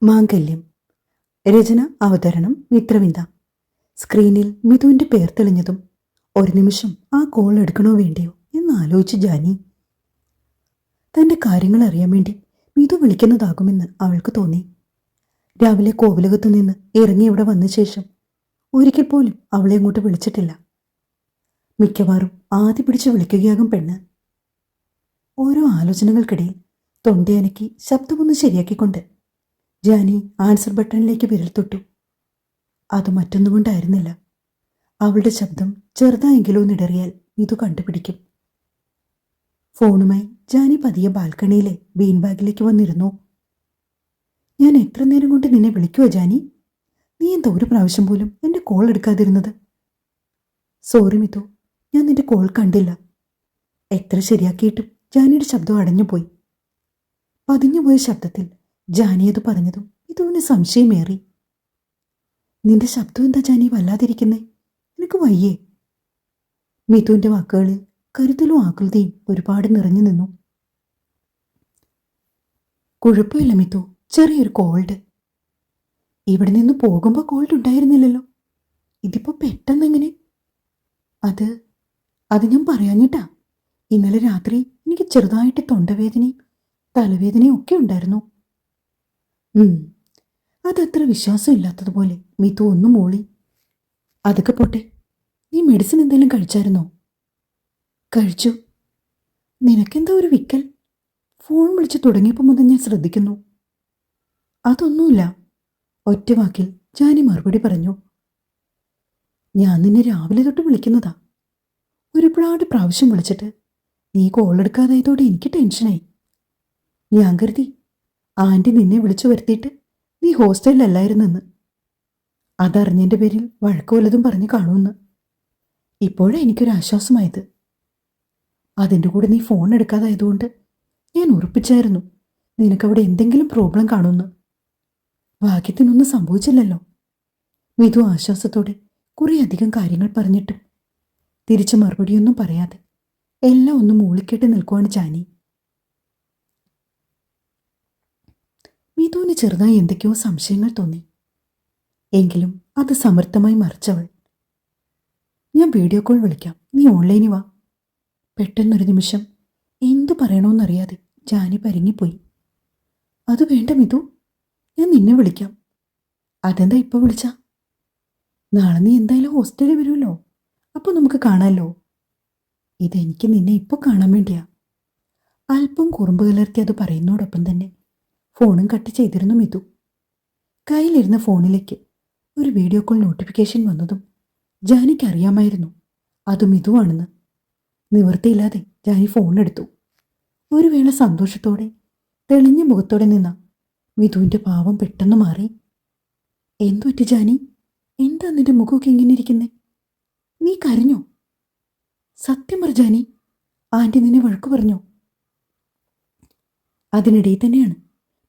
മാംഗല്യം. രചന അവതരണം മിത്രവിന്ദ. സ്ക്രീനിൽ മിഥുവിൻ്റെ പേർ തെളിഞ്ഞതും ഒരു നിമിഷം ആ കോൾ എടുക്കണോ വേണ്ടിയോ എന്ന് ആലോചിച്ച് ജാനി. തൻ്റെ കാര്യങ്ങൾ അറിയാൻ വേണ്ടി മിഥു വിളിക്കുന്നതാകുമെന്ന് അവൾക്ക് തോന്നി. രാവിലെ കോവിലകത്തു നിന്ന് ഇറങ്ങി ഇവിടെ വന്ന ശേഷം ഒരിക്കൽ പോലും അവളെ അങ്ങോട്ട് വിളിച്ചിട്ടില്ല. മിക്കവാറും ആദ്യ പിടിച്ച് വിളിക്കുകയാകും പെണ്ണ്. ഓരോ ആലോചനകൾക്കിടയിൽ തൊണ്ടയനക്കി ശബ്ദമൊന്ന് ശരിയാക്കിക്കൊണ്ട് ജാനി ആൻസർ ബട്ടണിലേക്ക് വിരൽ തൊട്ടു. അത് മറ്റൊന്നും കൊണ്ടായിരുന്നില്ല. അവളുടെ ശബ്ദം ചെറുതായെങ്കിലും ഒന്നിടറിയാൽ മിഥു കണ്ടുപിടിക്കും. ഫോണുമായി ജാനി പതിയെ ബാൽക്കണിയിലെ ബീൻ ബാഗിലേക്ക് വന്നിരുന്നു. ഞാൻ എത്ര നേരം കൊണ്ട് നിന്നെ വിളിക്കുവോ ജാനി? നീ എന്താ ഒരു പ്രാവശ്യം പോലും എൻ്റെ കോൾ എടുക്കാതിരുന്നത്? സോറി മിഥു, ഞാൻ നിന്റെ കോൾ കണ്ടില്ല. എത്ര ശരിയാക്കിയിട്ടും ജാനിയുടെ ശബ്ദം അടഞ്ഞുപോയി. പതിഞ്ഞുപോയ ശബ്ദത്തിൽ ജാനി അത് പറഞ്ഞതും മിഥുവിന് സംശയമേറി. നിന്റെ ശബ്ദം എന്താ ജാനി വല്ലാതിരിക്കുന്നേ? നിനക്ക് വയ്യേ? മിഥുവിൻ്റെ വാക്കുകളിൽ കരുതലും ആകുലതയും ഒരുപാട് നിറഞ്ഞു നിന്നു. കുഴപ്പമില്ല മിഥു, ചെറിയൊരു കോൾഡ്. ഇവിടെ നിന്ന് പോകുമ്പോൾ കോൾഡ് ഉണ്ടായിരുന്നില്ലല്ലോ, ഇതിപ്പോൾ പെട്ടെന്നെങ്ങനെ? അത് ഞാൻ പറയാഞ്ഞിട്ടാ. ഇന്നലെ രാത്രി എനിക്ക് ചെറുതായിട്ട് തൊണ്ടവേദനയും തലവേദനയും ഒക്കെ ഉണ്ടായിരുന്നു. അതത്ര വിശ്വാസമില്ലാത്തതുപോലെ മിഥു ഒന്നു മൂളി. അതൊക്കെ പോട്ടെ, നീ മെഡിസിൻ എന്തെങ്കിലും കഴിച്ചായിരുന്നോ? കഴിച്ചു. നിനക്കെന്താ ഒരു വിക്കൽ? ഫോൺ വിളിച്ച് തുടങ്ങിയപ്പോൾ മുതൽ ഞാൻ ശ്രദ്ധിക്കുന്നു. അതൊന്നുമില്ല, ഒറ്റ വാക്കിൽ ജാനി മറുപടി പറഞ്ഞു. ഞാൻ നിന്നെ രാവിലെ തൊട്ട് വിളിക്കുന്നതാ. ഒരുപാട് പ്രാവശ്യം വിളിച്ചിട്ട് നീ കോളെടുക്കാതായതോടെ എനിക്ക് ടെൻഷനായി. ഞാൻ കരുതി ആൻറ്റി നിന്നെ വിളിച്ചു വരുത്തിയിട്ട് നീ ഹോസ്റ്റലിലല്ലായിരുന്നെന്ന്. അതറിഞ്ഞതിൻ്റെ പേരിൽ വഴക്ക് വല്ലതും പറഞ്ഞു കാണുമെന്ന്. ഇപ്പോഴാണ് എനിക്കൊരാശ്വാസമായത്. അതിൻ്റെ കൂടെ നീ ഫോൺ എടുക്കാതായതുകൊണ്ട് ഞാൻ ഉറപ്പിച്ചായിരുന്നു നിനക്കവിടെ എന്തെങ്കിലും പ്രോബ്ലം കാണുമെന്ന്. ഭാഗ്യത്തിനൊന്നും സംഭവിച്ചില്ലല്ലോ. മിഥു ആശ്വാസത്തോടെ കുറേയധികം കാര്യങ്ങൾ പറഞ്ഞിട്ടും തിരിച്ചു മറുപടിയൊന്നും പറയാതെ എല്ലാം ഒന്ന് മൂളിക്കേട്ട് നിൽക്കുവാണ് ജാനി. മിഥുവിന് ചെറുതായി എന്തൊക്കെയോ സംശയങ്ങൾ തോന്നി. എങ്കിലും അത് സമർത്ഥമായി മറിച്ചവൾ. ഞാൻ വീഡിയോ കോൾ വിളിക്കാം, നീ ഓൺലൈനിൽ വാ. പെട്ടെന്നൊരു നിമിഷം എന്തു പറയണമെന്നറിയാതെ ജാനി പരിങ്ങിപ്പോയി. അത് വേണ്ട മിഥു, ഞാൻ നിന്നെ വിളിക്കാം. അതെന്താ ഇപ്പോൾ വിളിച്ചാ? നാളെ നീ എന്തായാലും ഹോസ്റ്റലിൽ വരുമല്ലോ, അപ്പോൾ നമുക്ക് കാണാമല്ലോ. ഇതെനിക്ക് നിന്നെ ഇപ്പോൾ കാണാൻ വേണ്ടിയാ. അല്പം കുറുമ്പ് കലർത്തി അത് പറയുന്നതോടൊപ്പം തന്നെ ഫോണും കട്ട് ചെയ്തിരുന്നു മിഥു. കയ്യിലിരുന്ന ഫോണിലേക്ക് ഒരു വീഡിയോ കോൾ നോട്ടിഫിക്കേഷൻ വന്നതും ജാനിക്ക് അറിയാമായിരുന്നു അത് മിഥുവാണെന്ന്. നിവൃത്തിയില്ലാതെ ജാനി ഫോണെടുത്തു. ഒരു വേള സന്തോഷത്തോടെ തെളിഞ്ഞ മുഖത്തോടെ നിന്ന മിഥുവിൻ്റെ ഭാവം പെട്ടെന്ന് മാറി. എന്തു പറ്റി ജാനി? എന്താ നിന്റെ മുഖമൊക്കെ ഇങ്ങനെ ഇരിക്കുന്നേ? നീ കരഞ്ഞോ? സത്യം പറ ജാനി, ആൻറ്റി നിന്നെ വഴക്ക് പറഞ്ഞോ? അതിനിടയിൽ തന്നെയാണ്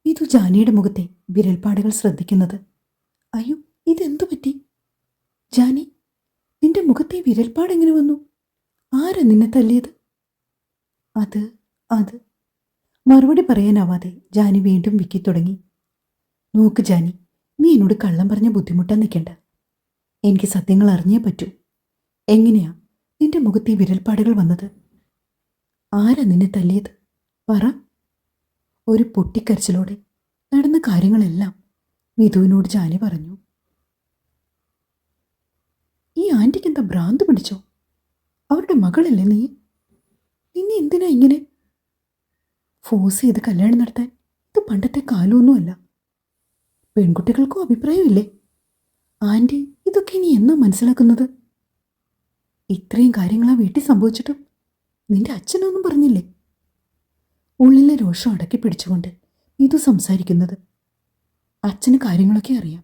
മിഥു ജാനിയുടെ മുഖത്തെ വിരൽപ്പാടുകൾ ശ്രദ്ധിക്കുന്നത്. അയ്യോ, ഇതെന്തു പറ്റി ജാനി? നിന്റെ മുഖത്തെ വിരൽപ്പാട് എങ്ങനെ വന്നു? ആരാ നിന്നെ തല്ലിയത്? അത് മറുപടി പറയാനാവാതെ ജാനി വീണ്ടും വിക്കി തുടങ്ങി. നോക്ക് ജാനി, നീ എന്നോട് കള്ളം പറഞ്ഞ ബുദ്ധിമുട്ടാൻ നിൽക്കണ്ട. എനിക്ക് സത്യങ്ങൾ അറിഞ്ഞേ പറ്റൂ. എങ്ങനെയാ നിന്റെ മുഖത്തെ വിരൽപ്പാടുകൾ വന്നത്? ആരാ നിന്നെ തല്ലിയത്? പറ. ഒരു പൊട്ടിക്കരച്ചിലോടെ നടന്ന കാര്യങ്ങളെല്ലാം മിഥുവിനോട് ജാനി പറഞ്ഞു. ഈ ആൻറ്റിക്ക് എന്താ ഭ്രാന്ത് പിടിച്ചോ? അവരുടെ മകളല്ലേ നീ? നിന്നെ എന്തിനാ ഇങ്ങനെ ഫോഴ്സ് ചെയ്ത് കല്യാണം നടത്താൻ? ഇത് പണ്ടത്തെ കാലമൊന്നുമല്ല. പെൺകുട്ടികൾക്കും അഭിപ്രായമില്ലേ? ആൻറ്റി ഇതൊക്കെ ഇനി എന്നാ മനസ്സിലാക്കുന്നത്? ഇത്രയും കാര്യങ്ങളാ വീട്ടിൽ സംഭവിച്ചിട്ടും നിന്റെ അച്ഛനൊന്നും പറഞ്ഞില്ലേ? ഉള്ളിലെ രോഷം അടക്കി പിടിച്ചുകൊണ്ട് മിഥു സംസാരിക്കുന്നത്. അച്ഛന് കാര്യങ്ങളൊക്കെ അറിയാം,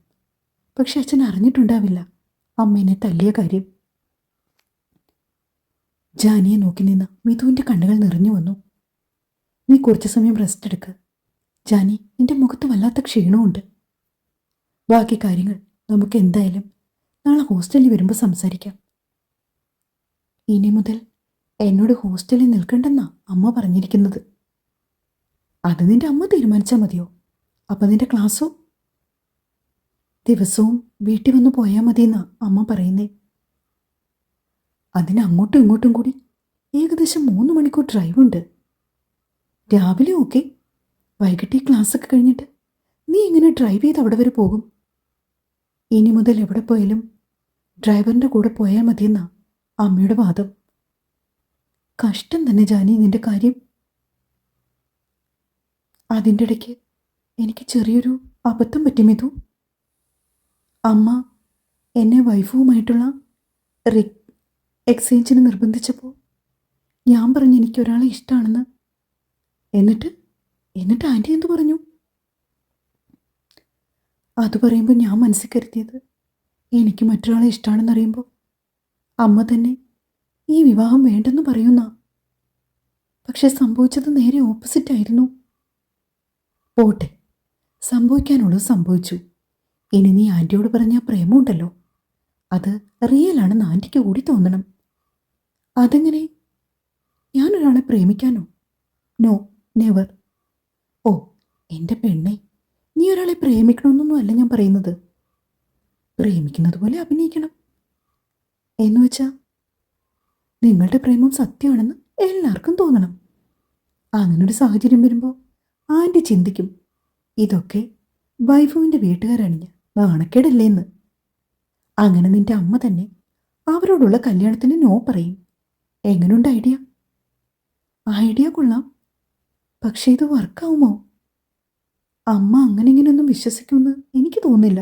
പക്ഷെ അച്ഛൻ അറിഞ്ഞിട്ടുണ്ടാവില്ല അമ്മേനെ തല്ലിയ കാര്യം. ജാനിയെ നോക്കി നിന്ന മിഥുവിൻ്റെ കണ്ണുകൾ നിറഞ്ഞു വന്നു. നീ കുറച്ച് സമയം റെസ്റ്റ് എടുക്ക് ജാനി, നിന്റെ മുഖത്ത് വല്ലാത്ത ക്ഷീണമുണ്ട്. ബാക്കി കാര്യങ്ങൾ നമുക്ക് എന്തായാലും നാളെ ഹോസ്റ്റലിൽ വരുമ്പോൾ സംസാരിക്കാം. ഇനി മുതൽ എന്നോട് ഹോസ്റ്റലിൽ നിൽക്കണ്ടെന്നാ അമ്മ പറഞ്ഞിരിക്കുന്നത്. അത് നിന്റെ അമ്മ തീരുമാനിച്ചാൽ മതിയോ? അപ്പം നിന്റെ ക്ലാസ്സോ? ദിവസവും വീട്ടിൽ വന്ന് പോയാൽ മതിയെന്നാ അമ്മ പറയുന്നേ. അതിന് അങ്ങോട്ടും ഇങ്ങോട്ടും കൂടി ഏകദേശം 3 മണിക്കൂർ ഡ്രൈവുണ്ട്. രാവിലെ ഓക്കെ, വൈകിട്ട് ഈ ക്ലാസ്സൊക്കെ കഴിഞ്ഞിട്ട് നീ എങ്ങനെ ഡ്രൈവ് ചെയ്ത് അവിടെ വരെ പോകും? ഇനി മുതൽ എവിടെ പോയാലും ഡ്രൈവറിൻ്റെ കൂടെ പോയാൽ മതിയെന്നാ അമ്മയുടെ വാദം. കഷ്ടം തന്നെ ജാനി നിന്റെ കാര്യം. അതിൻ്റെ ഇടയ്ക്ക് എനിക്ക് ചെറിയൊരു അബദ്ധം പറ്റി മിതു. അമ്മ എന്നെ വൈഫുമായിട്ടുള്ള എക്സ്ചേഞ്ചിന് നിർബന്ധിച്ചപ്പോൾ ഞാൻ പറഞ്ഞു എനിക്കൊരാളെ ഇഷ്ടമാണെന്ന്. എന്നിട്ട് ആൻറ്റി എന്തു പറഞ്ഞു? അത് പറയുമ്പോൾ ഞാൻ മനസ്സിൽ കരുതിയത് എനിക്ക് മറ്റൊരാളെ ഇഷ്ടമാണെന്നറിയുമ്പോൾ അമ്മ തന്നെ ഈ വിവാഹം വേണ്ടെന്ന് പറയുന്ന. പക്ഷെ സംഭവിച്ചത് നേരെ ഓപ്പോസിറ്റായിരുന്നു. പോട്ടെ, സംഭവിക്കാനുള്ളത് സംഭവിച്ചു. ഇനി നീ ആൻറ്റിയോട് പറഞ്ഞ പ്രേമമുണ്ടല്ലോ, അത് റിയലാണെന്ന് ആൻറ്റിക്ക് കൂടി തോന്നണം. അതെങ്ങനെ? ഞാനൊരാളെ പ്രേമിക്കാനോ? No, never. ഓ എൻ്റെ പെണ്ണെ, നീ ഒരാളെ പ്രേമിക്കണമെന്നൊന്നും അല്ല ഞാൻ പറയുന്നത്. പ്രേമിക്കുന്നത് പോലെ അഭിനയിക്കണം എന്നുവെച്ചാൽ നിങ്ങളുടെ പ്രേമം സത്യമാണെന്ന് എല്ലാവർക്കും തോന്നണം. അങ്ങനൊരു സാഹചര്യം വരുമ്പോൾ ആൻറ്റി ചിന്തിക്കും, ഇതൊക്കെ വൈഫുവിൻ്റെ വീട്ടുകാരണിഞ്ഞ നാണക്കേടല്ലേ എന്ന്. അങ്ങനെ നിന്റെ അമ്മ തന്നെ അവരോടുള്ള കല്യാണത്തിന് നോ പറയും. എങ്ങനെയുണ്ട് ഐഡിയ? ഐഡിയ കൊള്ളാം, പക്ഷേ ഇത് വർക്കാവുമോ? അമ്മ അങ്ങനെ ഇങ്ങനെയൊന്നും വിശ്വസിക്കുമെന്ന് എനിക്ക് തോന്നുന്നില്ല.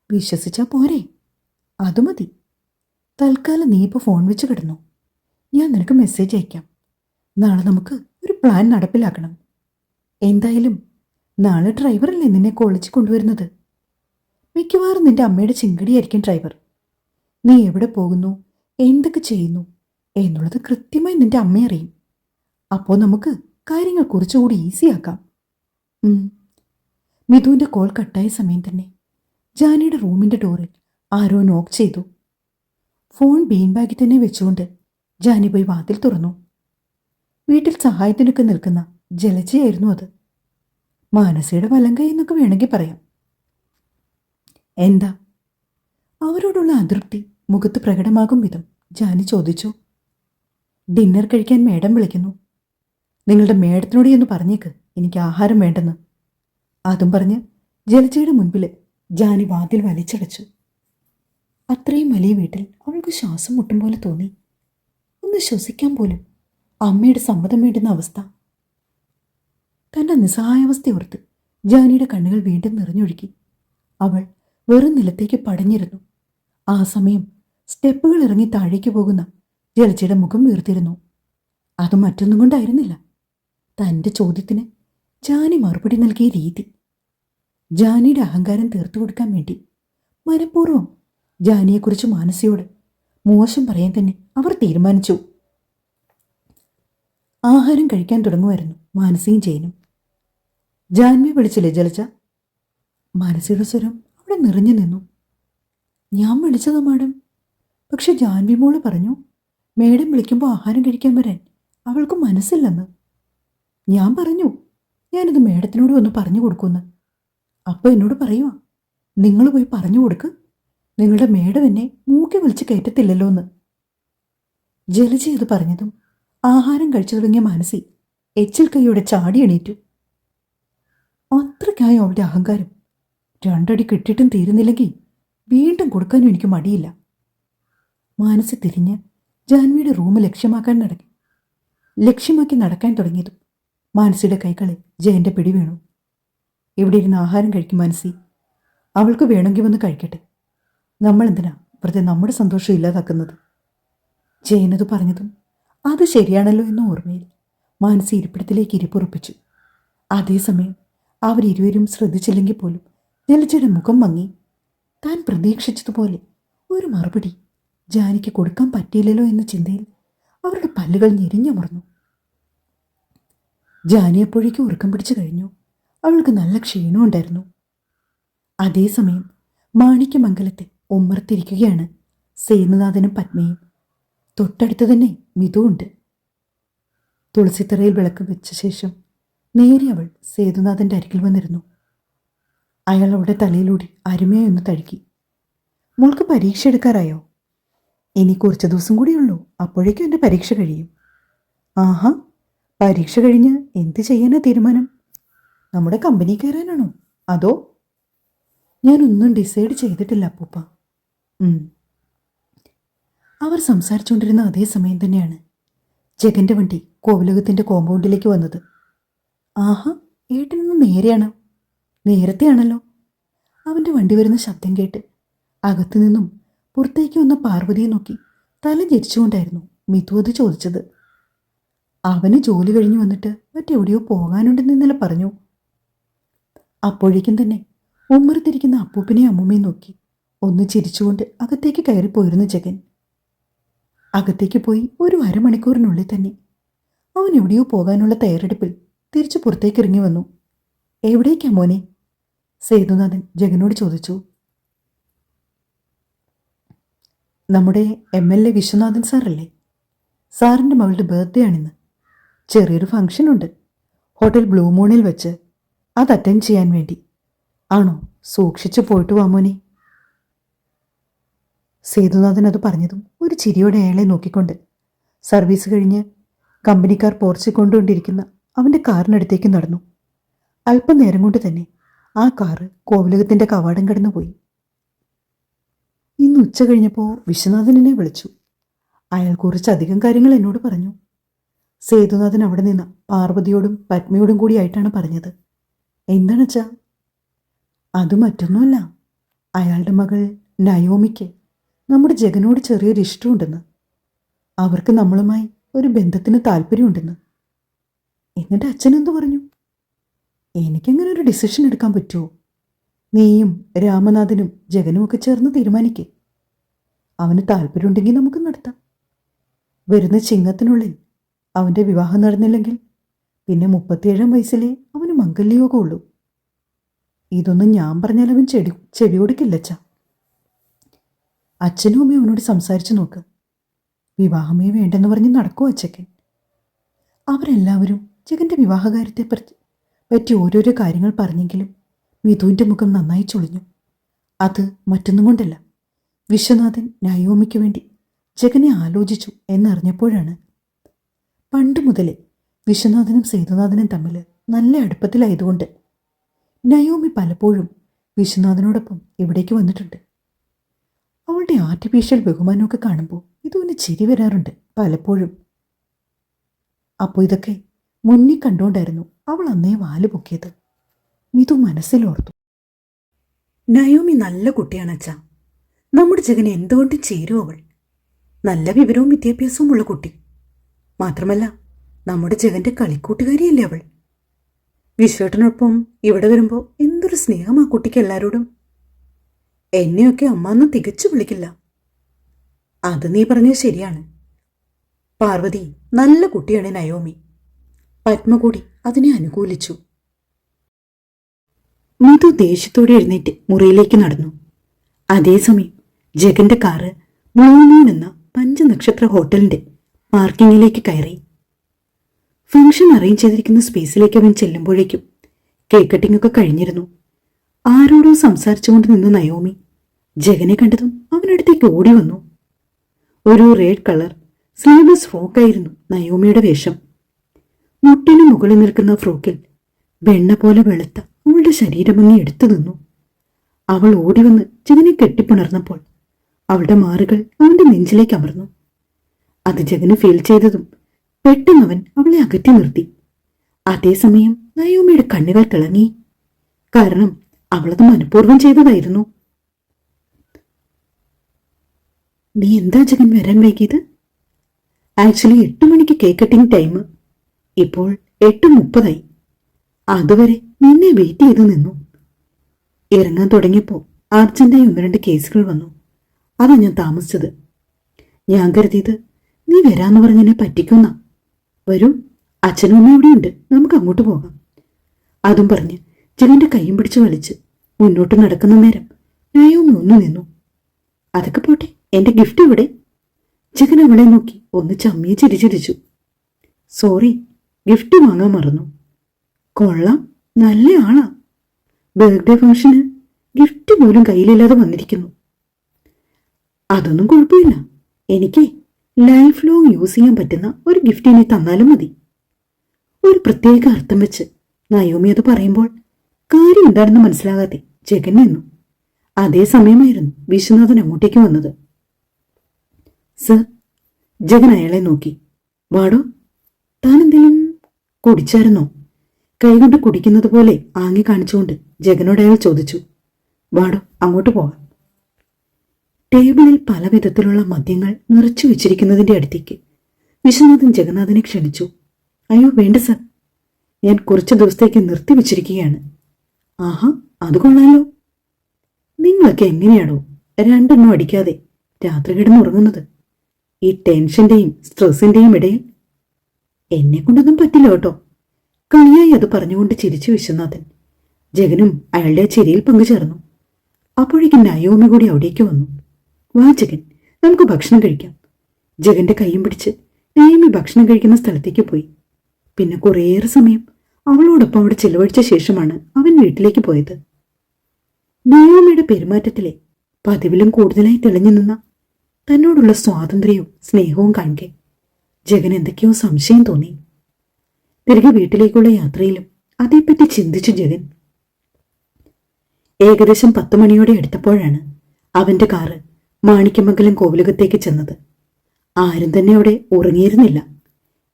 വിശ്വസിച്ചാൽ പോരെ, അത് മതി. തൽക്കാലം നീ ഇപ്പോൾ ഫോൺ വെച്ച് കിടന്നു. ഞാൻ നിനക്ക് മെസ്സേജ് അയക്കാം. നാളെ നമുക്ക് ഒരു പ്ലാൻ നടപ്പിലാക്കണം. എന്തായാലും നാളെ ഡ്രൈവറല്ലേ നിന്നെ കോളേജിൽ കൊണ്ടുവരുന്നത്. മിക്കവാറും നിന്റെ അമ്മയുടെ ചിങ്കടിയായിരിക്കും ഡ്രൈവർ. നീ എവിടെ പോകുന്നു, എന്തൊക്കെ ചെയ്യുന്നു എന്നുള്ളത് കൃത്യമായി നിന്റെ അമ്മ അറിയും. അപ്പോൾ നമുക്ക് കാര്യങ്ങൾ കുറച്ചുകൂടി ഈസിയാക്കാം. മിഥുവിൻ്റെ കോൾ കട്ടായ സമയം തന്നെ ജാനിയുടെ റൂമിൻ്റെ ഡോറിൽ ആരോ നോക്ക് ചെയ്തു. ഫോൺ ബീൻ ബാഗിൽ തന്നെ വെച്ചുകൊണ്ട് ജാനി പോയി വാതിൽ തുറന്നു. വീട്ടിൽ സഹായത്തിനൊക്കെ നിൽക്കുന്ന ജലജയായിരുന്നു അത്. മാനസയുടെ വലങ്കൈ എന്നൊക്കെ വേണമെങ്കിൽ പറയാം. എന്താ? അവരോടുള്ള അതൃപ്തി മുഖത്ത് പ്രകടമാകും വിധം ജാനി ചോദിച്ചു. ഡിന്നർ കഴിക്കാൻ മേഡം വിളിക്കുന്നു. നിങ്ങളുടെ മേഡത്തിനോട് എന്ന് പറഞ്ഞേക്ക് എനിക്ക് ആഹാരം വേണ്ടെന്ന്. അതും പറഞ്ഞ് ജലജയുടെ മുൻപിൽ ജാനി വാതിൽ വലിച്ചടച്ചു. അത്രയും വലിയ വീട്ടിൽ അവൾക്ക് ശ്വാസം മുട്ടും പോലെ തോന്നി. ഒന്ന് ശ്വസിക്കാൻ പോലും അമ്മയുടെ സമ്മതം വേണ്ടുന്ന അവസ്ഥ. തൻ്റെ നിസ്സഹായാവസ്ഥ ഓർത്ത് ജാനിയുടെ കണ്ണുകൾ വീണ്ടും നിറഞ്ഞൊഴുകി. അവൾ വെറും നിലത്തേക്ക് പടഞ്ഞിരുന്നു. ആ സമയം സ്റ്റെപ്പുകൾ ഇറങ്ങി താഴേക്ക് പോകുന്ന ജലജയുടെ മുഖം വീർത്തിരുന്നു. അത് മറ്റൊന്നും കൊണ്ടായിരുന്നില്ല, തൻ്റെ ചോദ്യത്തിന് ജാനി മറുപടി നൽകിയ രീതി. ജാനിയുടെ അഹങ്കാരം തീർത്തു കൊടുക്കാൻ വേണ്ടി മനഃപൂർവ്വം ജാനിയെക്കുറിച്ച് മാനസിയോട് മോശം പറയാൻ തന്നെ അവർ തീരുമാനിച്ചു. ആഹാരം കഴിക്കാൻ തുടങ്ങുമായിരുന്നു മാനസിയും ജയനും. ജാൻവിയെ വിളിച്ചില്ലേ ജലജ? മാനസിയുടെ സ്വരം അവിടെ നിറഞ്ഞു നിന്നു. ഞാൻ വിളിച്ചതാ മാഡം, പക്ഷെ ജാൻവി മോള് പറഞ്ഞു മേഡം വിളിക്കുമ്പോൾ ആഹാരം കഴിക്കാൻ വരാൻ അവൾക്ക് മനസ്സില്ലെന്ന്. ഞാൻ പറഞ്ഞു ഞാനിത് മേഡത്തിനോട് വന്ന് പറഞ്ഞു കൊടുക്കുമെന്ന്. അപ്പോൾ എന്നോട് പറയുക, നിങ്ങൾ പോയി പറഞ്ഞു കൊടുക്ക്, നിങ്ങളുടെ മേഡം എന്നെ മൂക്കി വിളിച്ച് കയറ്റത്തില്ലല്ലോ എന്ന്. ജലജ ഇത് പറഞ്ഞതും ആഹാരം കഴിച്ചു തുടങ്ങിയ മാനസി എച്ചിൽ കൈയോടെ ചാടി എണീറ്റു. അത്രയ്ക്കായി അവളുടെ അഹങ്കാരം. 2 അടി കിട്ടിയിട്ടും തീരുന്നില്ലെങ്കിൽ വീണ്ടും കൊടുക്കാനും എനിക്ക് മടിയില്ല. മാനസി തിരിഞ്ഞ് ജാൻവിയുടെ റൂം ലക്ഷ്യമാക്കി നടക്കാൻ തുടങ്ങിയതും മാനസിയുടെ കൈകളിൽ ജയന്റെ പിടി വീണു. ഇവിടെ ഇരുന്ന് ആഹാരം കഴിക്കും മാനസി, അവൾക്ക് വേണമെങ്കിൽ വന്ന് കഴിക്കട്ടെ. നമ്മളെന്തിനാ വെറുതെ നമ്മുടെ സന്തോഷം ഇല്ലാതാക്കുന്നത്? ജയനത് പറഞ്ഞതും അത് ശരിയാണല്ലോ എന്ന ഓർമ്മയിൽ മാനസി ഇരിപ്പിടത്തിലേക്ക് ഇരിപ്പുറപ്പിച്ചു. അതേസമയം അവരിരുവരും ശ്രദ്ധിച്ചില്ലെങ്കിൽ പോലും ജലജയുടെ മുഖം മങ്ങി. താൻ പ്രതീക്ഷിച്ചതുപോലെ ഒരു മറുപടി ജാനിക്ക് കൊടുക്കാൻ പറ്റിയില്ലല്ലോ എന്ന ചിന്തയിൽ അവരുടെ പല്ലുകൾ ഞെരിഞ്ഞമർന്നു. ജാനി അപ്പോഴേക്കും ഉറക്കം പിടിച്ചു കഴിഞ്ഞു. അവൾക്ക് നല്ല ക്ഷീണമുണ്ടായിരുന്നു. അതേസമയം മാണിക്യമംഗലത്തെ ഉമ്മറത്തിരിക്കുകയാണ് സേതുനാഥനും പത്മയും. തൊട്ടടുത്ത് തന്നെ മിതുവുണ്ട്. തുളസിത്തറയിൽ വിളക്ക് വെച്ച ശേഷം നേരെ അവൾ സേതുനാഥൻ്റെ അരികിൽ വന്നിരുന്നു. അയാൾ അവളുടെ തലയിലൂടെ അരുമയായി ഒന്ന് തഴുകി. മോൾക്ക് പരീക്ഷ എടുക്കാറായോ? ഇനി കുറച്ച് ദിവസം കൂടിയുള്ളൂ, അപ്പോഴേക്കും എൻ്റെ പരീക്ഷ കഴിയും. ആഹാ, പരീക്ഷ കഴിഞ്ഞ് എന്ത് ചെയ്യാനാ തീരുമാനം? നമ്മുടെ കമ്പനി കയറാനാണോ അതോ? ഞാനൊന്നും ഡിസൈഡ് ചെയ്തിട്ടില്ല അപ്പൂപ്പ. അവർ സംസാരിച്ചുകൊണ്ടിരുന്ന അതേ സമയം തന്നെയാണ് ജഗന്റെ വണ്ടി കോവിലകത്തിൻ്റെ കോമ്പൗണ്ടിലേക്ക് വന്നത്. ആഹാ, ഏട്ടനൊന്ന് നേരെയാണ്. നേരത്തെയാണല്ലോ. അവൻ്റെ വണ്ടി വരുന്ന ശബ്ദം കേട്ട് അകത്തു നിന്നും പുറത്തേക്ക് വന്ന പാർവതിയെ നോക്കി തല ഞെരിച്ചുകൊണ്ടായിരുന്നു മിതു അത് ചോദിച്ചത്. അവന് ജോലി കഴിഞ്ഞ് വന്നിട്ട് മറ്റെവിടെയോ പോകാനുണ്ടെന്ന് ഇന്നലെ പറഞ്ഞു. അപ്പോഴേക്കും തന്നെ ഉമ്മറത്തിരിക്കുന്ന അപ്പൂപ്പനെയും അമ്മൂമ്മയും നോക്കി ഒന്ന് ചിരിച്ചുകൊണ്ട് അകത്തേക്ക് കയറിപ്പോയിരുന്നു ജഗൻ. അകത്തേക്ക് പോയി ഒരു അരമണിക്കൂറിനുള്ളിൽ തന്നെ അവൻ എവിടെയോ പോകാനുള്ള തയ്യാറെടുപ്പിൽ തിരിച്ചു പുറത്തേക്ക് ഇറങ്ങി വന്നു. എവിടേക്കാ മോനെ? സേതുനാഥൻ ജഗനോട് ചോദിച്ചു. നമ്മുടെ MLA വിശ്വനാഥൻ സാറല്ലേ? സാറിൻ്റെ മകളുടെ ബർത്ത്ഡേ ആണിന്ന്. ചെറിയൊരു ഫംഗ്ഷൻ ഉണ്ട് ഹോട്ടൽ ബ്ലൂ മൂണിൽ വെച്ച്. അത് അറ്റൻഡ് ചെയ്യാൻ വേണ്ടി. ആണോ? സൂക്ഷിച്ചു പോയിട്ട് വാ മോനെ. സേതുനാഥൻ അത് പറഞ്ഞതും ഒരു ചിരിയോടെ അയാളെ നോക്കിക്കൊണ്ട് സർവീസ് കഴിഞ്ഞ് കമ്പനിക്കാർ പോർച്ചിൽ കൊണ്ടുകൊണ്ടിരിക്കുന്ന അവൻ്റെ കാറിനടുത്തേക്ക് നടന്നു. അല്പനേരം കൊണ്ട് തന്നെ ആ കാറ് കോവിലകത്തിൻ്റെ കവാടം കടന്നുപോയി. ഇന്ന് ഉച്ച കഴിഞ്ഞപ്പോൾ വിശ്വനാഥൻ എന്നെ വിളിച്ചു. അയാൾ കുറച്ചധികം കാര്യങ്ങൾ എന്നോട് പറഞ്ഞു. സേതുനാഥൻ അവിടെ നിന്ന് പാർവതിയോടും പത്മയോടും കൂടിയായിട്ടാണ് പറഞ്ഞത്. എന്താണെച്ചാ? അത് മറ്റൊന്നുമല്ല, അയാളുടെ മകൾ നയോമിക്ക് നമ്മുടെ ജഗനോട് ചെറിയൊരു ഇഷ്ടമുണ്ടെന്ന്. അവർക്ക് നമ്മളുമായി ഒരു ബന്ധത്തിന് താല്പര്യമുണ്ടെന്ന്. എന്നിട്ട് അച്ഛനെന്തു പറഞ്ഞു? എനിക്കെങ്ങനെ ഒരു ഡിസിഷൻ എടുക്കാൻ പറ്റുമോ? നീയും രാമനാഥനും ജഗനും ഒക്കെ ചേർന്ന് തീരുമാനിക്കേ. അവന് താല്പര്യമുണ്ടെങ്കിൽ നമുക്ക് നടത്താം. വരുന്ന ചിങ്ങത്തിനുള്ളിൽ അവൻ്റെ വിവാഹം നടന്നില്ലെങ്കിൽ പിന്നെ 37-ാം വയസ്സിലേ അവന് മംഗല്യയോഗമുള്ളൂ. ഇതൊന്നും ഞാൻ പറഞ്ഞാൽ അവൻ ചെവി കൊടുക്കില്ലച്ച. അച്ഛനും അമ്മയും അവനോട് സംസാരിച്ചു നോക്ക്. വിവാഹമേ വേണ്ടെന്ന് പറഞ്ഞ് നടക്കുമോ അച്ചക്കൻ? അവരെല്ലാവരും ജഗൻ്റെ വിവാഹകാര്യത്തെ പറ്റി ഓരോരോ കാര്യങ്ങൾ പറഞ്ഞെങ്കിലും മിഥുവിൻ്റെ മുഖം നന്നായി ചൊളിഞ്ഞു. അത് മറ്റൊന്നും കൊണ്ടല്ല, വിശ്വനാഥൻ നയോമിക്ക് വേണ്ടി ജഗനെ ആലോചിച്ചു എന്നറിഞ്ഞപ്പോഴാണ്. പണ്ട് മുതലേ വിശ്വനാഥനും സേതുനാഥനും തമ്മിൽ നല്ല അടുപ്പത്തിലായതുകൊണ്ട് നയോമി പലപ്പോഴും വിശ്വനാഥനോടൊപ്പം ഇവിടേക്ക് വന്നിട്ടുണ്ട്. അവളുടെ ആർട്ടിഫിഷ്യൽ ബഹുമാനമൊക്കെ കാണുമ്പോൾ ഇതൊന്ന് ചിരി വരാറുണ്ട് പലപ്പോഴും. അപ്പോൾ ഇതൊക്കെ മുന്നിൽ കണ്ടുകൊണ്ടായിരുന്നു അവൾ അന്നേ വാല് പൊക്കിയത്. മിതു മനസ്സിലോർത്തു. നയോമി നല്ല കുട്ടിയാണച്ചാ. നമ്മുടെ ജഗന് എന്തുകൊണ്ട് ചേരും അവൾ. നല്ല വിവരവും വിദ്യാഭ്യാസവും ഉള്ള കുട്ടി. മാത്രമല്ല നമ്മുടെ ജഗന്റെ കളിക്കൂട്ടുകാരിയല്ലേ അവൾ. വിശ്വേട്ടനൊപ്പം ഇവിടെ വരുമ്പോൾ എന്തൊരു സ്നേഹം ആ കുട്ടിക്ക് എല്ലാവരോടും. എന്നെയൊക്കെ അമ്മന്ന് തികച്ചു വിളിക്കില്ല. അത് നീ പറഞ്ഞത് ശരിയാണ് പാർവതി. നല്ല കുട്ടിയാണ് നയോമി. പത്മ കൂടി അതിനെ അനുകൂലിച്ചു. മിതു ദേഷ്യത്തോടെ എഴുന്നേറ്റ് മുറിയിലേക്ക് നടന്നു. അതേസമയം ജഗന്റെ കാറ് ബ്ലൂ മൂൺ എന്ന 5 നക്ഷത്ര ഹോട്ടലിന്റെ പാർക്കിങ്ങിലേക്ക് കയറി. ഫംഗ്ഷൻ അറേഞ്ച് ചെയ്തിരിക്കുന്ന സ്പേസിലേക്ക് അവൻ ചെല്ലുമ്പോഴേക്കും കേക്ക് കട്ടിംഗ് ഒക്കെ കഴിഞ്ഞിരുന്നു. ആരോടോ സംസാരിച്ചുകൊണ്ട് നിന്ന നയോമി ജഗനെ കണ്ടതും അവനടുത്തേക്ക് ഓടി വന്നു. ഒരു റെഡ് കളർ സ്ലീവ്ലെസ് ഫ്രോക്കായിരുന്നു നയോമിയുടെ വേഷം. മുട്ടിന് മുകളിൽ നിൽക്കുന്ന ഫ്രോക്കിൽ വെണ്ണ പോലെ വെളുത്ത അവളുടെ ശരീരഭംഗി എടുത്തു നിന്നു. അവൾ ഓടിവന്ന് ജഗനെ കെട്ടിപ്പുണർന്നപ്പോൾ അവളുടെ മാറുകൾ അവന്റെ നെഞ്ചിലേക്ക് അമർന്നു. അത് ജഗന് ഫീൽ ചെയ്തതും പെട്ടെന്നവൻ അവളെ അകറ്റി നിർത്തി. അതേസമയം നയോമിയുടെ കണ്ണുകൾ തിളങ്ങി. കാരണം അവളത് മനഃപൂർവ്വം ചെയ്തതായിരുന്നു. നീ എന്താ ജഗൻ വരാൻ വൈകിയത്? ആക്ച്വലി 8 മണിക്ക് കേക്ക് കട്ടിംഗ് ടൈം. ഇപ്പോൾ 8:30. അതുവരെ നിന്നെ വെയിറ്റ് ചെയ്ത് നിന്നു. ഇറങ്ങാൻ തുടങ്ങിയപ്പോൾ അർജന്റായി 1-2 കേസുകൾ വന്നു. അതാ ഞാൻ താമസിച്ചത്. ഞാൻ കരുതിയത് നീ വരാന്ന് പറഞ്ഞെന്നെ പറ്റിക്കുന്ന. വരൂ, അച്ഛനും അമ്മയും ഇവിടെയുണ്ട്, നമുക്ക് അങ്ങോട്ട് പോകാം. അതും പറഞ്ഞ് ജഗന്റെ കൈയും പിടിച്ച് വലിച്ച് മുന്നോട്ട് നടക്കുന്ന നേരം നയോമി ഒന്നു നിന്നു. അതൊക്കെ പോട്ടെ, എന്റെ ഗിഫ്റ്റ് ഇവിടെ. ജഗൻ അവളെ നോക്കി ഒന്ന് ചമ്മിയെ ചിരിച്ചിരിച്ചു. സോറി, ഗിഫ്റ്റ് വാങ്ങാൻ മറന്നു. കൊള്ളാം, നല്ല ആളാ. ബർത്ത്ഡേ ഫംഗ്ഷന് ഗിഫ്റ്റ് പോലും കയ്യിലില്ലാതെ വന്നിരിക്കുന്നു. അതൊന്നും കുഴപ്പമില്ല. എനിക്ക് ലൈഫ് ലോങ് യൂസ് ചെയ്യാൻ പറ്റുന്ന ഒരു ഗിഫ്റ്റ് ഇനി തന്നാലും മതി. ഒരു പ്രത്യേക അർത്ഥം വെച്ച് നയോമി അത് പറയുമ്പോൾ കാര്യം എന്താണെന്ന് മനസ്സിലാകാതെ ജഗൻ നിന്നു. അതേസമയമായിരുന്നു വിശ്വനാഥൻ അങ്ങോട്ടേക്ക് വന്നത്. സർ, ജഗൻ അയാളെ നോക്കി. വാടോ, താൻ എന്തെങ്കിലും കുടിച്ചായിരുന്നോ? കൈകൊണ്ട് കുടിക്കുന്നത് പോലെ ആംഗി കാണിച്ചുകൊണ്ട് ജഗനോട് അയാൾ ചോദിച്ചു. വാടോ, അങ്ങോട്ട് പോകാം. ടേബിളിൽ പല വിധത്തിലുള്ള മദ്യങ്ങൾ നിറച്ചു വെച്ചിരിക്കുന്നതിന്റെ അടുത്തേക്ക് വിശ്വനാഥൻ ജഗന്നാഥനെ ക്ഷണിച്ചു. അയ്യോ വേണ്ട സർ, ഞാൻ കുറച്ച് ദിവസത്തേക്ക് നിർത്തിവെച്ചിരിക്കുകയാണ്. ആഹാ, അത് കൊള്ളാലോ. നിങ്ങളൊക്കെ എങ്ങനെയാണോ രണ്ടെണ്ണം അടിക്കാതെ രാത്രി കിടന്നുറങ്ങുന്നത്? ഈ ടെൻഷന്റെയും സ്ട്രെസ്സിന്റെയും ഇടയിൽ എന്നെ കൊണ്ടൊന്നും പറ്റില്ല കേട്ടോ. കളിയായി അത് പറഞ്ഞുകൊണ്ട് ചിരിച്ചു വിശ്വനാഥൻ. ജഗനും അയാളുടെ ചിരിയിൽ പങ്കുചേർന്നു. അപ്പോഴേക്കും നയോമി കൂടി അവിടേക്ക് വന്നു. വാ ജഗൻ, നമുക്ക് ഭക്ഷണം കഴിക്കാം. ജഗന്റെ കൈയും പിടിച്ച് നയോമി ഭക്ഷണം കഴിക്കുന്ന സ്ഥലത്തേക്ക് പോയി. പിന്നെ കുറേയേറെ സമയം അവളോടൊപ്പം അവിടെ ചിലവഴിച്ച ശേഷമാണ് അവൻ വീട്ടിലേക്ക് പോയത്. നയോമിയുടെ പെരുമാറ്റത്തിലെ പതിവിലും കൂടുതലായി തെളിഞ്ഞു നിന്ന തന്നോടുള്ള സ്വാതന്ത്ര്യവും സ്നേഹവും കാണെ ജഗൻ എന്തൊക്കെയോ സംശയം തോന്നി. തിരികെ വീട്ടിലേക്കുള്ള യാത്രയിലും അതേപ്പറ്റി ചിന്തിച്ചു ജഗൻ. ഏകദേശം 10 മണിയോടെ എടുത്തപ്പോഴാണ് അവന്റെ കാറ് മാണിക്യമംഗലം കോവിലകത്തേക്ക് ചെന്നത്. ആരും തന്നെ അവിടെ ഉറങ്ങിയിരുന്നില്ല.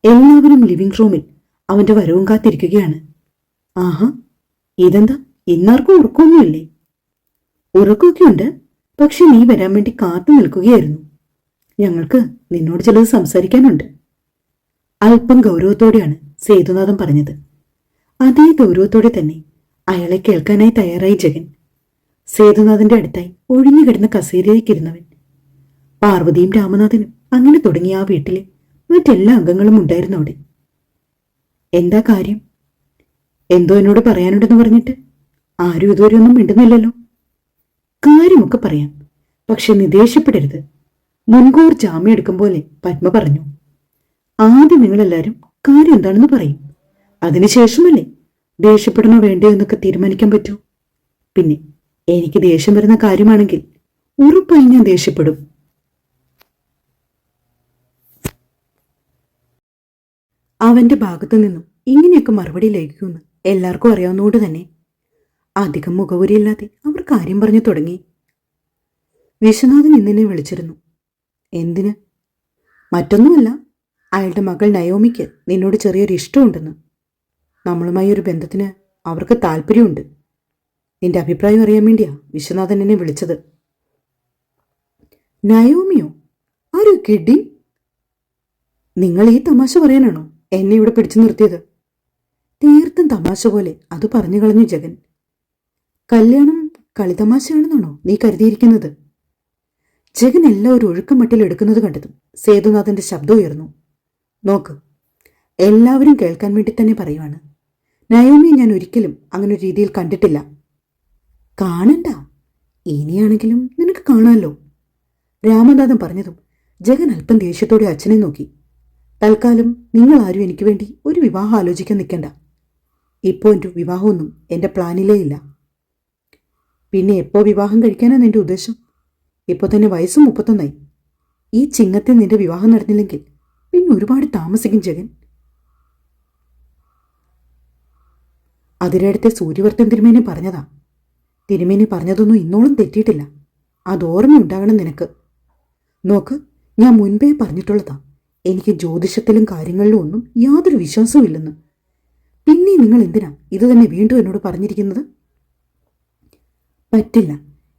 എല്ലാവരും ലിവിംഗ് റൂമിൽ അവന്റെ വരവും കാത്തിരിക്കുകയാണ്. ആഹാ, ഇതെന്താ ഇന്നാർക്കും ഉറക്കമൊന്നുമില്ലേ? ഉറക്കമൊക്കെയുണ്ട്, പക്ഷെ നീ വരാൻ വേണ്ടി കാത്തു നിൽക്കുകയായിരുന്നു. ഞങ്ങൾക്ക് നിന്നോട് ചിലത് സംസാരിക്കാനുണ്ട്. അല്പം ഗൗരവത്തോടെയാണ് സേതുനാഥൻ പറഞ്ഞത്. അതേ ഗൗരവത്തോടെ തന്നെ അയാളെ കേൾക്കാനായി തയ്യാറായി ജഗൻ. സേതുനാഥന്റെ അടുത്തായി ഒഴിഞ്ഞു കിടന്ന കസേരയിലേക്കിരുന്നവൻ. പാർവതിയും രാമനാഥനും അങ്ങനെ തുടങ്ങിയ ആ വീട്ടിലെ മറ്റെല്ലാ അംഗങ്ങളും ഉണ്ടായിരുന്നു അവിടെ. എന്താ കാര്യം? എന്തോ എന്നോട് പറയാനുണ്ടെന്ന് പറഞ്ഞിട്ട് ആരും ഇതുവരെ ഒന്നും മിണ്ടുന്നില്ലല്ലോ. കാര്യമൊക്കെ പറയാം, പക്ഷെ നീ ദേഷ്യപ്പെടരുത്. മുൻകൂർ ജാമ്യം എടുക്കും പോലെ പത്മ പറഞ്ഞു. ആദ്യം നിങ്ങളെല്ലാരും കാര്യം എന്താണെന്ന് പറയും. അതിനുശേഷമല്ലേ ദേഷ്യപ്പെടണോ വേണ്ടോ എന്നൊക്കെ തീരുമാനിക്കാൻ പറ്റൂ. പിന്നെ എനിക്ക് ദേഷ്യം വരുന്ന കാര്യമാണെങ്കിൽ ഉറപ്പായി ഞാൻ ദേഷ്യപ്പെടും. അവന്റെ ഭാഗത്തു നിന്നും ഇങ്ങനെയൊക്കെ മറുപടി ലഭിക്കുമെന്ന് എല്ലാവർക്കും അറിയാവുന്നതുകൊണ്ട് തന്നെ അധികം മുഖവുരിയില്ലാതെ അവർ കാര്യം പറഞ്ഞു തുടങ്ങി. വിശ്വനാഥൻ ഇന്നെന്നെ വിളിച്ചിരുന്നു. എന്തിന്? മറ്റൊന്നുമല്ല, അയാളുടെ മകൾ നയോമിക്ക് നിന്നോട് ചെറിയൊരു ഇഷ്ടമുണ്ടെന്ന്. നമ്മളുമായി ഒരു ബന്ധത്തിന് അവർക്ക് താല്പര്യമുണ്ട്. നിന്റെ അഭിപ്രായം അറിയാൻ വേണ്ടിയാ വിശ്വനാഥൻ എന്നെ വിളിച്ചത്. നയോമിയോ? ആരോ കിഡി? നിങ്ങൾ ഈ തമാശ പറയാനാണോ എന്നെ ഇവിടെ പിടിച്ചു നിർത്തിയത്? തീർത്തും തമാശ പോലെ അത് പറഞ്ഞു കളഞ്ഞു ജഗൻ. കല്യാണം കളിതമാശയാണെന്നാണോ നീ കരുതിയിരിക്കുന്നത്? ജഗൻ എല്ലാം ഒരു ഒഴുക്കമട്ടിൽ എടുക്കുന്നത് കണ്ടതും സേതുനാഥന്റെ ശബ്ദം ഉയർന്നു. നോക്ക്, എല്ലാവരും കേൾക്കാൻ വേണ്ടി തന്നെ പറയുവാണ്. നയോമിയെ ഞാൻ ഒരിക്കലും അങ്ങനെ ഒരു രീതിയിൽ കണ്ടിട്ടില്ല. കാണണ്ട, ഇനിയാണെങ്കിലും നിനക്ക് കാണാമല്ലോ. രാമനാഥൻ പറഞ്ഞതും ജഗൻ അല്പം ദേഷ്യത്തോടെ അച്ഛനെ നോക്കി. തൽക്കാലം നിങ്ങൾ ആരും എനിക്ക് വേണ്ടി ഒരു വിവാഹം ആലോചിക്കാൻ നിൽക്കണ്ട. ഇപ്പോൾ എൻ്റെ വിവാഹമൊന്നും എൻ്റെ പ്ലാനിലേ ഇല്ല. പിന്നെ എപ്പോൾ വിവാഹം കഴിക്കാനാണ് നിന്റെ ഉദ്ദേശം? ഇപ്പോൾ തന്നെ വയസ്സ് 31. ഈ ചിങ്ങത്തിൽ നിന്റെ വിവാഹം നടന്നില്ലെങ്കിൽ പിന്നെ ഒരുപാട് താമസിക്കും ജഗൻ. അതിരടുത്തെ സൂര്യവർത്തൻ തിരുമേനി പറഞ്ഞതാ. തിരുമേനി പറഞ്ഞതൊന്നും ഇന്നോളം തെറ്റിയിട്ടില്ല. അത് ഓർമ്മയുണ്ടാകണം നിനക്ക്. നോക്ക്, ഞാൻ മുൻപേ പറഞ്ഞിട്ടുള്ളതാ, എനിക്ക് ജ്യോതിഷത്തിലും കാര്യങ്ങളിലും ഒന്നും യാതൊരു വിശ്വാസവും ഇല്ലെന്ന്. പിന്നെ നിങ്ങൾ എന്തിനാ ഇത് തന്നെ വീണ്ടും എന്നോട് പറഞ്ഞിരിക്കുന്നത്? പറ്റില്ല.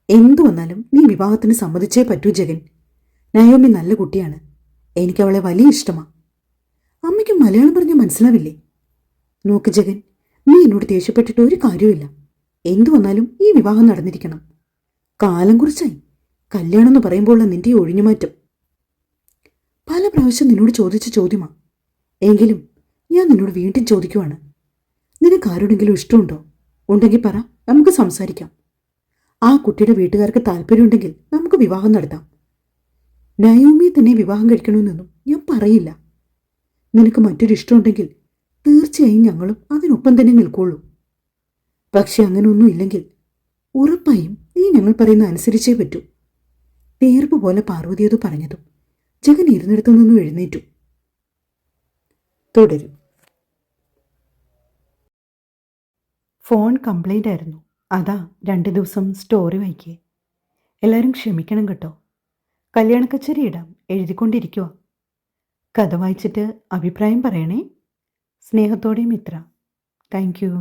എന്തു വന്നാലും നീ വിവാഹത്തിന് സമ്മതിച്ചേ പറ്റൂ ജഗൻ. നയോമി നല്ല കുട്ടിയാണ്. എനിക്കവളെ വലിയ ഇഷ്ടമാ. അമ്മയ്ക്ക് മലയാളം പറഞ്ഞാൽ മനസ്സിലാവില്ലേ? നോക്ക് ജഗൻ, നീ എന്നോട് ദേഷ്യപ്പെട്ടിട്ട് ഒരു കാര്യമില്ല. എന്തു വന്നാലും ഈ വിവാഹം നടന്നിരിക്കണം. കാലം കുറിച്ചായി. കല്യാണം എന്ന് പറയുമ്പോഴുള്ള നിന്റെ ഒഴിഞ്ഞുമാറ്റം പല പ്രാവശ്യം നിന്നോട് ചോദിച്ച ചോദ്യമാ. എങ്കിലും ഞാൻ നിന്നോട് വീണ്ടും ചോദിക്കുവാണ്. നിനക്ക് ആരോടെങ്കിലും ഇഷ്ടമുണ്ടോ? ഉണ്ടെങ്കിൽ പറ, നമുക്ക് സംസാരിക്കാം. ആ കുട്ടിയുടെ വീട്ടുകാർക്ക് താല്പര്യമുണ്ടെങ്കിൽ നമുക്ക് വിവാഹം നടത്താം. നയോമിയെ തന്നെ വിവാഹം കഴിക്കണമെന്നൊന്നും ഞാൻ പറയില്ല. നിനക്ക് മറ്റൊരു ഇഷ്ടമുണ്ടെങ്കിൽ തീർച്ചയായും ഞങ്ങളും അതിനൊപ്പം തന്നെ നിൽക്കുള്ളൂ. പക്ഷെ അങ്ങനെയൊന്നും ഇല്ലെങ്കിൽ ഉറപ്പായും നീ ഞങ്ങൾ പറയുന്ന അനുസരിച്ചേ പറ്റൂ. തേർപ്പ് പോലെ പാർവതി അത് പറഞ്ഞതും ജഗൻ ഇരുന്നിടത്തു നിന്നും എഴുന്നേറ്റു. തുടരും. ഫോൺ കംപ്ലൈൻ്റ് ആയിരുന്നു. അതാ 2 ദിവസം സ്റ്റോറി വായിക്കേ. എല്ലാവരും ക്ഷമിക്കണം കേട്ടോ. കല്യാണക്കച്ചേരി ഇടാം, എഴുതിക്കൊണ്ടിരിക്കുക. കഥ വായിച്ചിട്ട് അഭിപ്രായം പറയണേ. സ്നേഹത്തോടെ മിത്ര. Thank you.